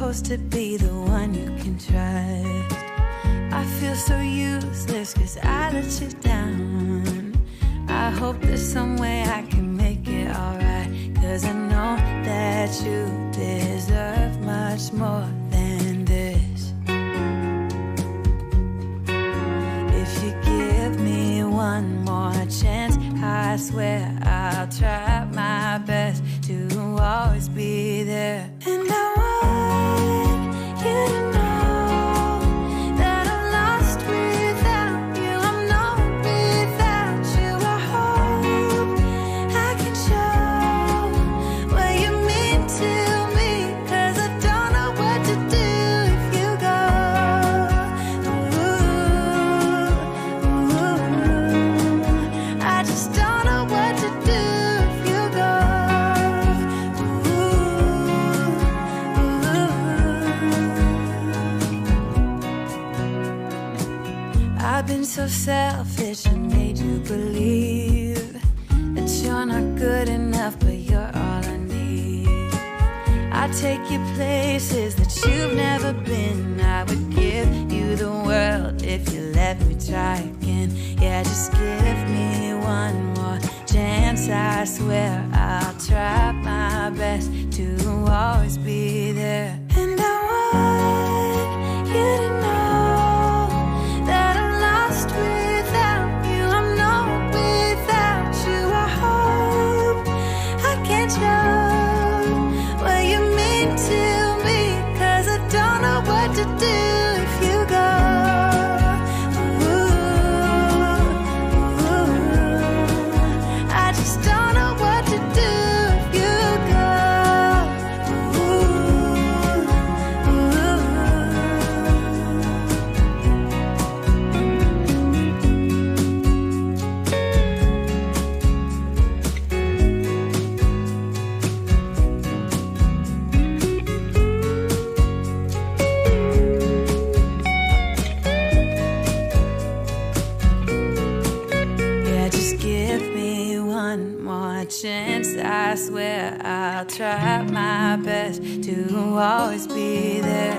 supposed to be the one you can trust. I feel so useless 'cause I let you down. I hope there's some way I can make it alright, 'cause I know that you deserve much more than this. If you give me one more chance, I swear I'll try my best to always be there. And I want you to know that I'm lost without you. I'm not without you. I hope I can show what you mean to me, 'cause I don't know what to do if you go. Ooh, I just don't know what to do if you go. I've been so selfish and made you believe that you're not good enough, but you're all I need. I take you places that you've never been. I would give you the world if you let me try again. Yeah, just give me one more chance. I swear I'll try my best to always be there. And I want you to know that I'm lost without you. I'm not without you. I hope I can show what you mean to me, 'cause I don't know what to do if you go. I just don't know what to do if you go. Yeah, just give me one more chance. I swear I'll try my best to always be there.